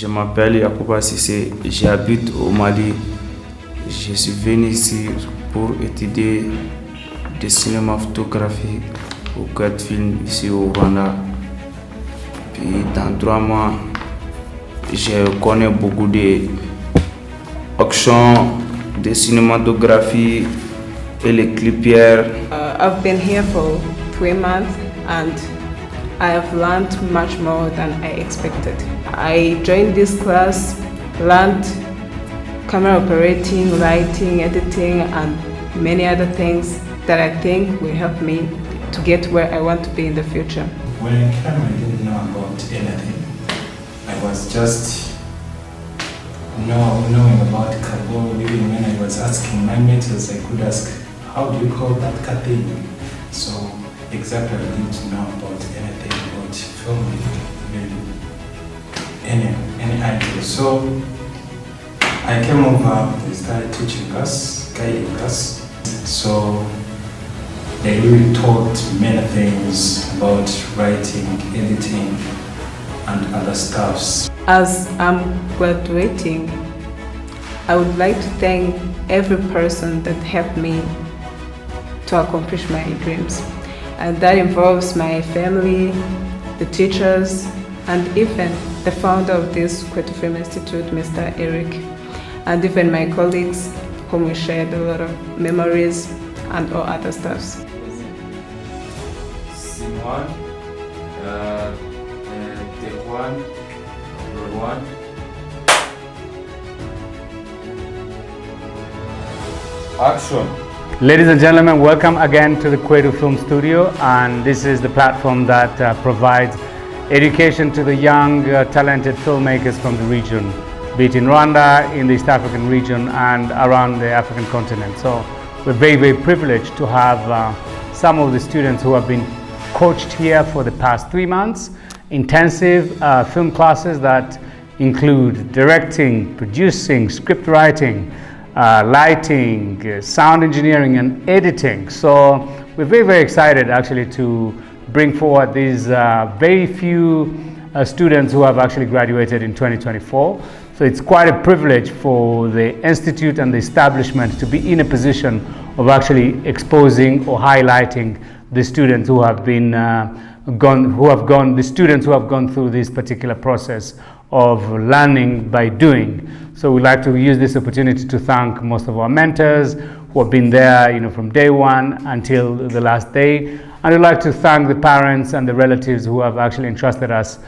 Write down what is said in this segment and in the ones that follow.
Je m'appelle Yacouba Sissé, j'habite au Mali. Je suis venu ici pour étudier le cinéma photographique au Kwetu Film ici au Rwanda. Puis dans 3 mois, je connais beaucoup d'actions, de cinématographie et les clipières. I've been here for 3 months and I have learned much more than I expected. I joined this class, learned camera operating, lighting, editing, and many other things that I think will help me to get where I want to be in the future. When I came, I didn't know about anything. I was just knowing about carbon. Even when I was asking my mentors, I could ask, how do you call that thing? So exactly, I didn't know about anything about filming, really, any idea. So I came over, they started teaching us, guiding us. So they really taught many things about writing, editing, and other stuffs. As I'm graduating, I would like to thank every person that helped me to accomplish my dreams. And that involves my family, the teachers, and even the founder of this Kwetu Film Institute, Mr. Eric, and even my colleagues, whom we shared a lot of memories and all other stuffs. Scene 1, take 1, roll 1. Action. Ladies and gentlemen, welcome again to the Kwetu Film Studio, and this is the platform that provides education to the young, talented filmmakers from the region, be it in Rwanda, in the East African region, and around the African continent. So we're very, very privileged to have some of the students who have been coached here for the past 3 months, intensive film classes that include directing, producing, script writing, lighting, sound engineering, and editing. So we're very, very excited actually to bring forward these very few students who have actually graduated in 2024. So it's quite a privilege for the Institute and the establishment to be in a position of actually exposing or highlighting the students who have been the students who have gone through this particular process of learning by doing. So we'd like to use this opportunity to thank most of our mentors who have been there, from day one until the last day. And we'd like to thank the parents and the relatives who have actually entrusted us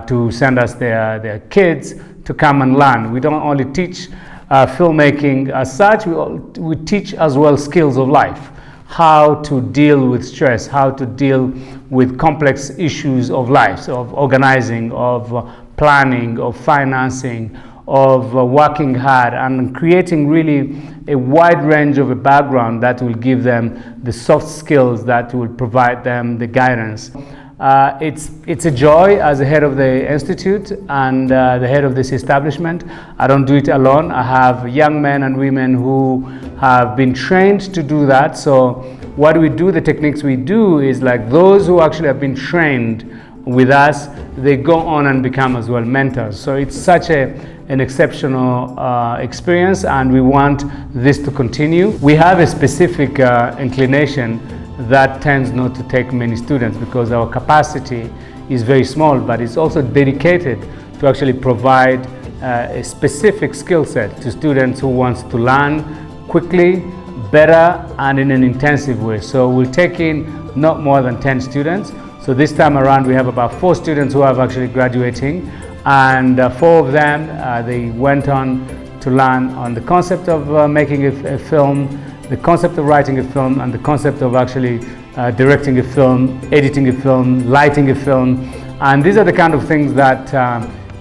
to send us their kids to come and learn. We don't only teach filmmaking as such, we teach as well skills of life. How to deal with stress, how to deal with complex issues of life, so of organizing, of planning, of financing, of working hard, and creating really a wide range of a background that will give them the soft skills that will provide them the guidance. It's a joy as the head of the Institute and the head of this establishment. I don't do it alone. I have young men and women who have been trained to do that. So what we do, the techniques we do is like those who actually have been trained with us, they go on and become as well mentors. So it's such an exceptional experience, and we want this to continue. We have a specific inclination that tends not to take many students because our capacity is very small, but it's also dedicated to actually provide a specific skill set to students who wants to learn quickly, better, and in an intensive way. So we'll take in not more than 10 students. So this time around we have about 4 students who are actually graduating, and 4 of them they went on to learn on the concept of making a film, the concept of writing a film, and the concept of actually directing a film, editing a film, lighting a film. And these are the kind of things that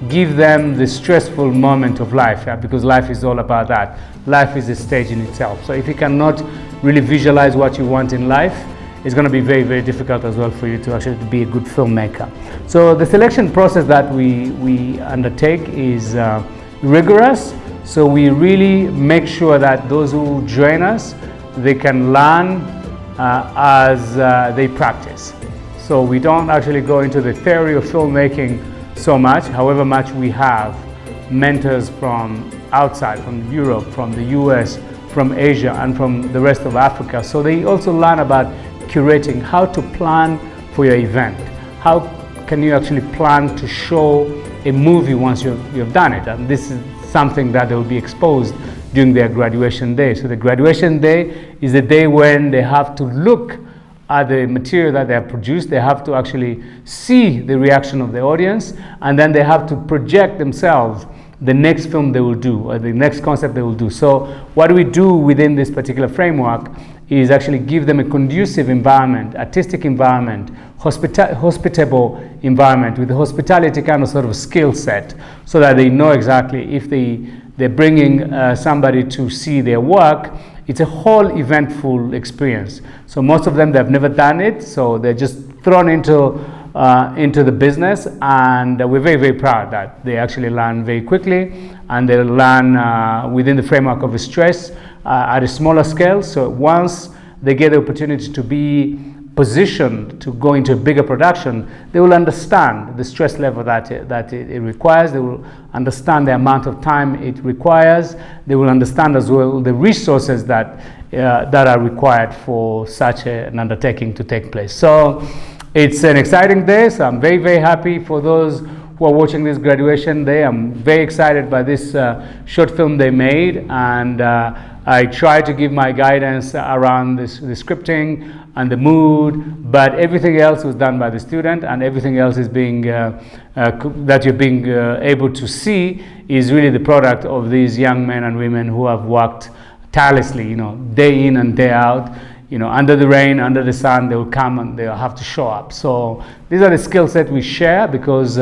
give them the stressful moment of life, because life is all about that. Life is a stage in itself. So if you cannot really visualize what you want in life, it's going to be very, very difficult as well for you to actually be a good filmmaker. So the selection process that we undertake is rigorous. So we really make sure that those who join us, they can learn as they practice. So we don't actually go into the theory of filmmaking so much. However much we have mentors from outside, from Europe, from the US, from Asia, and from the rest of Africa. So they also learn about curating, how to plan for your event. How can you actually plan to show a movie once you've done it? And this is something that they will be exposed during their graduation day. So the graduation day is the day when they have to look at the material that they have produced. They have to actually see the reaction of the audience, and then they have to project themselves the next film they will do, or the next concept they will do. So what we do within this particular framework is actually give them a conducive environment, artistic environment, hospitable environment with a hospitality kind of sort of skill set, so that they know exactly if they're bringing somebody to see their work, it's a whole eventful experience. So most of them, they've never done it, so they're just thrown into the business, and we're very, very proud that they actually learn very quickly, and they learn within the framework of a stress at a smaller scale. So once they get the opportunity to be positioned to go into a bigger production, they will understand the stress level that it requires. They will understand the amount of time it requires. They will understand as well the resources that are required for such an undertaking to take place. So it's an exciting day. So I'm very, very happy for those who are watching this graduation day. I'm very excited by this short film they made, and I try to give my guidance around the scripting and the mood, but everything else was done by the student, and everything else is being that you're being able to see is really the product of these young men and women who have worked tirelessly, day in and day out. Under the rain, under the sun, they will come and they'll have to show up. So these are the skill set we share, because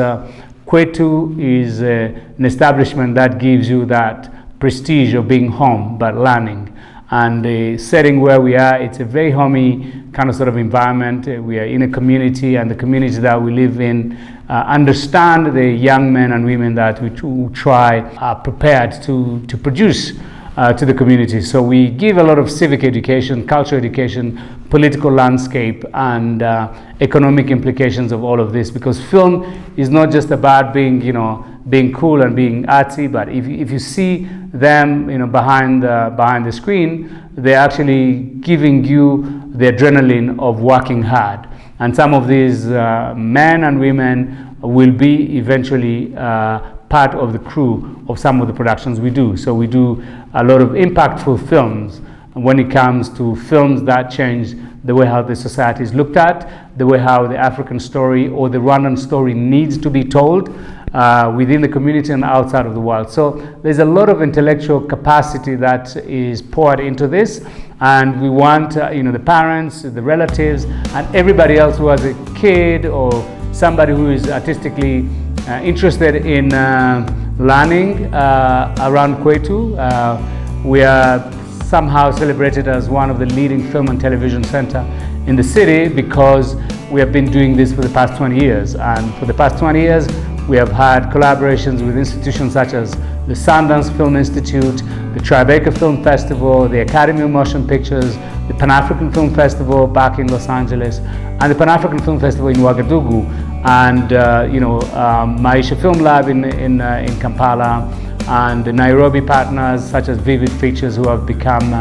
Kwetu is an establishment that gives you that prestige of being home, but learning. And the setting where we are, it's a very homey kind of sort of environment. We are in a community, and the community that we live in understand the young men and women that we are prepared to produce to the community. So we give a lot of civic education, cultural education, political landscape, and economic implications of all of this, because film is not just about being cool and being artsy, but if you see them behind the screen, they're actually giving you the adrenaline of working hard. And some of these men and women will be eventually part of the crew of some of the productions we do. So we do a lot of impactful films when it comes to films that change the way how the society is looked at, the way how the African story or the Rwandan story needs to be told within the community and outside of the world. So there's a lot of intellectual capacity that is poured into this, and we want the parents, the relatives, and everybody else who has a kid or somebody who is artistically interested in learning around Kwetu. We are somehow celebrated as one of the leading film and television center in the city, because we have been doing this for the past 20 years. And for the past 20 years, we have had collaborations with institutions such as the Sundance Film Institute, the Tribeca Film Festival, the Academy of Motion Pictures, the Pan-African Film Festival back in Los Angeles, and the Pan-African Film Festival in Ouagadougou, and Maisha Film Lab in Kampala, and the Nairobi partners such as Vivid Features, who have become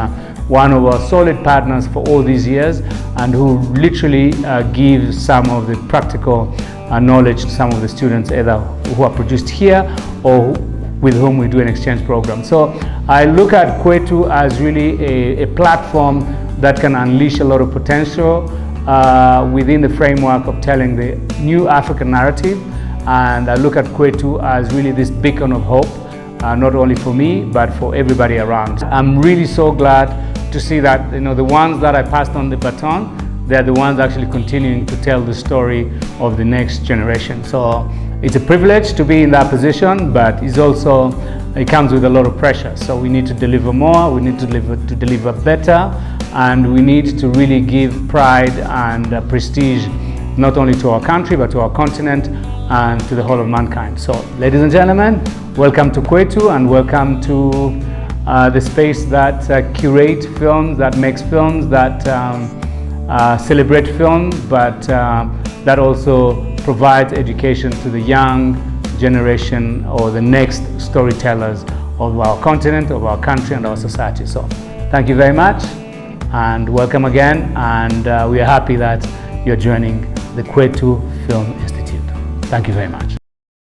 one of our solid partners for all these years, and who literally give some of the practical knowledge to some of the students, either who are produced here or with whom we do an exchange program. So I look at Kwetu as really a platform that can unleash a lot of potential within the framework of telling the new African narrative. And I look at Kwetu as really this beacon of hope, not only for me, but for everybody around. I'm really so glad to see that the ones that I passed on the baton, they're the ones actually continuing to tell the story of the next generation. So it's a privilege to be in that position, but it comes with a lot of pressure. So we need to deliver more, we need to deliver better, and we need to really give pride and prestige not only to our country, but to our continent and to the whole of mankind. So ladies and gentlemen, welcome to Kwetu, and welcome to the space that curate films, that makes films, that celebrate film, but that also provides education to the young generation or the next storytellers of our continent, of our country, and our society. So thank you very much and welcome again, and we are happy that you're joining the Kwetu Film Institute. Thank you very much.